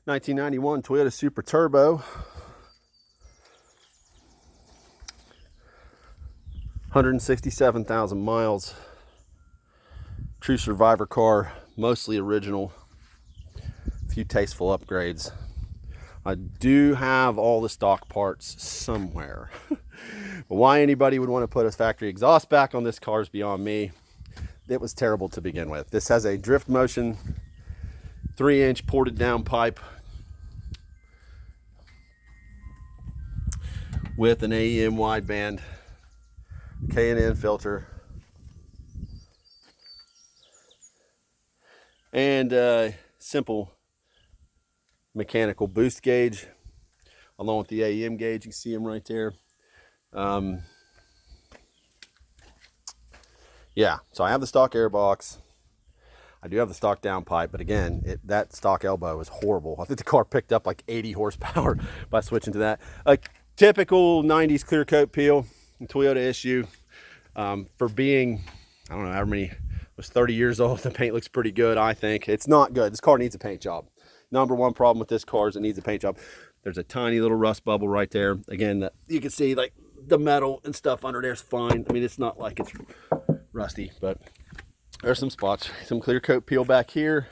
1991 Toyota Super Turbo. 167,000 miles. True survivor car, mostly original. A few tasteful upgrades. I do have all the stock parts somewhere. But why anybody would want to put a factory exhaust back on this car is beyond me. It was terrible to begin with. This has a drift motion 3-inch ported down pipe with an AEM wideband, K&N filter, and simple mechanical boost gauge along with the AEM gauge. You can see them right there. Yeah, so I have the stock airbox. I do have the stock downpipe, but again, that stock elbow is horrible. I think the car picked up like 80 horsepower by switching to that. A typical 90s clear coat peel, Toyota issue. For being, I don't know how many, was 30 years old, the paint looks pretty good, I think. It's not good. This car needs a paint job. Number one problem with this car is it needs a paint job. There's a tiny little rust bubble right there. Again, you can see like the metal and stuff under there is fine. I mean, it's not like it's rusty, but there's some spots. Some clear coat peel back here.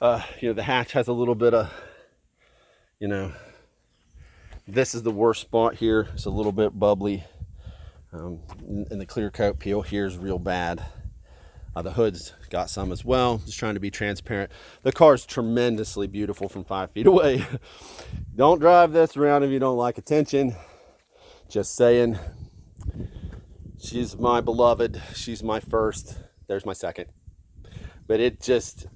The hatch has a little bit of, this is the worst spot here. It's a little bit bubbly. And the clear coat peel here is real bad. The hood's got some as well. Just trying to be transparent. The car's tremendously beautiful from 5 feet away. Don't drive this around if you don't like attention. Just saying. She's my beloved. She's my first. There's my second. But it's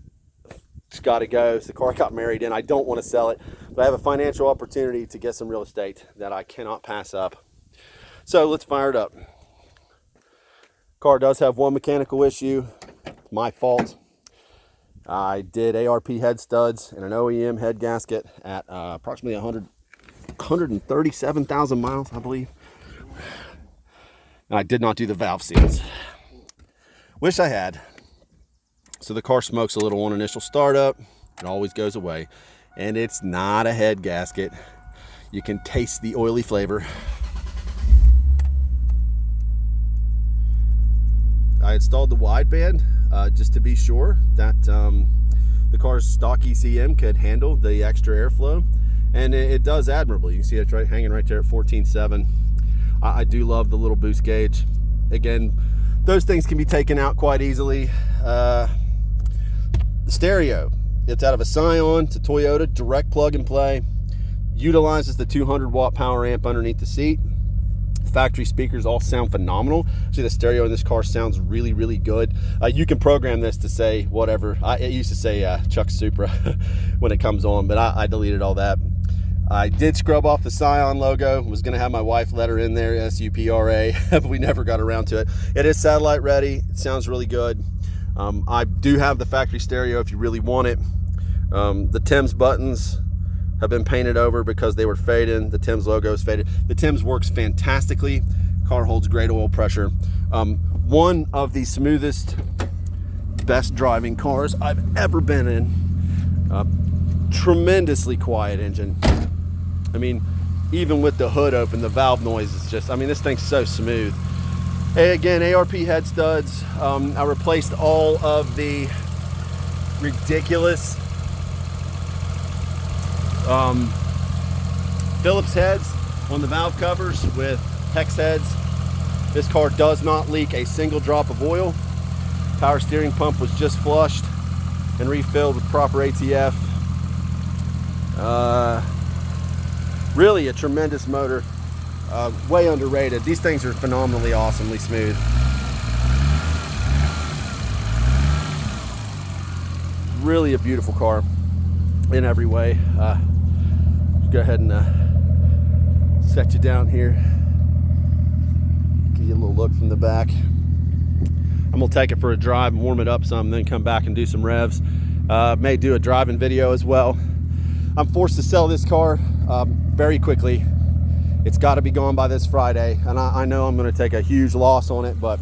got to go. So the car got married in. I don't want to sell it, but I have a financial opportunity to get some real estate that I cannot pass up. So let's fire it up. Car does have one mechanical issue. My fault. I did ARP head studs and an OEM head gasket at approximately 137,000 miles, I believe. And I did not do the valve seals. Wish I had. So the car smokes a little on initial startup. It always goes away. And it's not a head gasket. You can taste the oily flavor. I installed the wideband just to be sure that the car's stock ECM could handle the extra airflow. And it does admirably. You can see it's hanging right there at 14.7. I do love the little boost gauge. Again, those things can be taken out quite easily. The stereo, it's out of a Scion. It's a Toyota direct plug and play. Utilizes the 200 watt power amp underneath the seat. Factory speakers all sound phenomenal. See, the stereo in this car sounds really, really good. You can program this to say whatever. It used to say Chuck Supra when it comes on, but I deleted all that. I did scrub off the Scion logo. Was going to have my wife letter in there, S-U-P-R-A, but we never got around to it. It is satellite ready. It sounds really good. I do have the factory stereo if you really want it. The Tim's buttons have been painted over because they were fading. The Tim's logo is faded. The Tim's works fantastically. Car holds great oil pressure. One of the smoothest, best driving cars I've ever been in. Tremendously quiet engine. I mean, even with the hood open, the valve noise is just, this thing's so smooth. Hey, again, ARP head studs. I replaced all of the ridiculous Phillips heads on the valve covers with hex heads. This car does not leak a single drop of oil. Power steering pump was just flushed and refilled with proper ATF. Really a tremendous motor. Way underrated. These things are phenomenally awesomely smooth. Really a beautiful car in every way. Go ahead and set you down here. Give you a little look from the back. I'm gonna take it for a drive and warm it up some, then come back and do some revs. May do a driving video as well. I'm forced to sell this car very quickly. It's got to be gone by this Friday, and I know I'm going to take a huge loss on it, but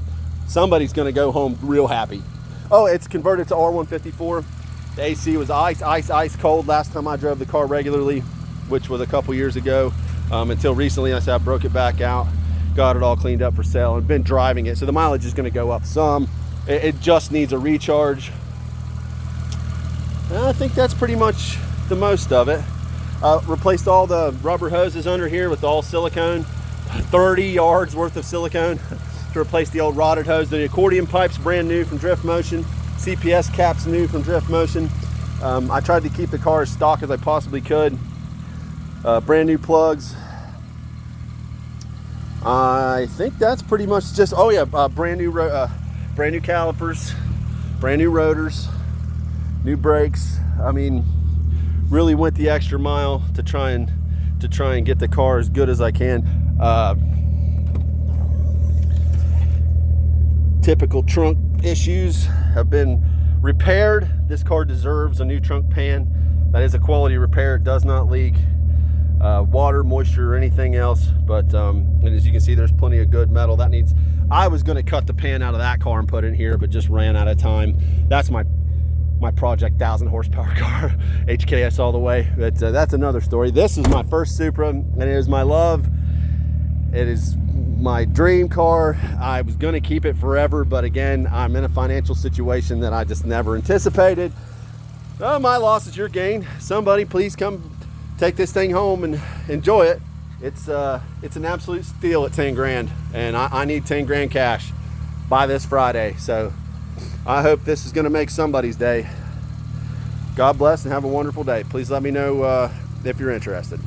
somebody's going to go home real happy. Oh, it's converted to R154. The AC was ice cold last time I drove the car regularly, which was a couple years ago. Until recently, I said I broke it back out, got it all cleaned up for sale, and been driving it. So the mileage is going to go up some. It just needs a recharge. And I think that's pretty much the most of it. Replaced all the rubber hoses under here with all silicone, 30 yards worth of silicone to replace the old rotted hose. The accordion pipe's brand new from Drift Motion. CPS cap's new from Drift Motion. I tried to keep the car as stock as I possibly could. Brand new plugs. I think that's pretty much just, oh yeah, brand new calipers, brand new rotors, new brakes. I mean, really went the extra mile to try and get the car as good as I can. Typical trunk issues have been repaired. This car deserves a new trunk pan. That is a quality repair. It does not leak water, moisture, or anything else. But and as you can see, there's plenty of good metal. That needs, I was going to cut the pan out of that car and put it in here, but just ran out of time. That's my project 1,000 horsepower car, HKS all the way. But that's another story. This is my first Supra, and it is my love. It is my dream car. I was going to keep it forever, but again, I'm in a financial situation that I just never anticipated. Oh, my loss is your gain. Somebody please come take this thing home and enjoy it. It's an absolute steal at 10 grand, and I need 10 grand cash by this Friday. So I hope this is going to make somebody's day. God bless and have a wonderful day. Please let me know if you're interested.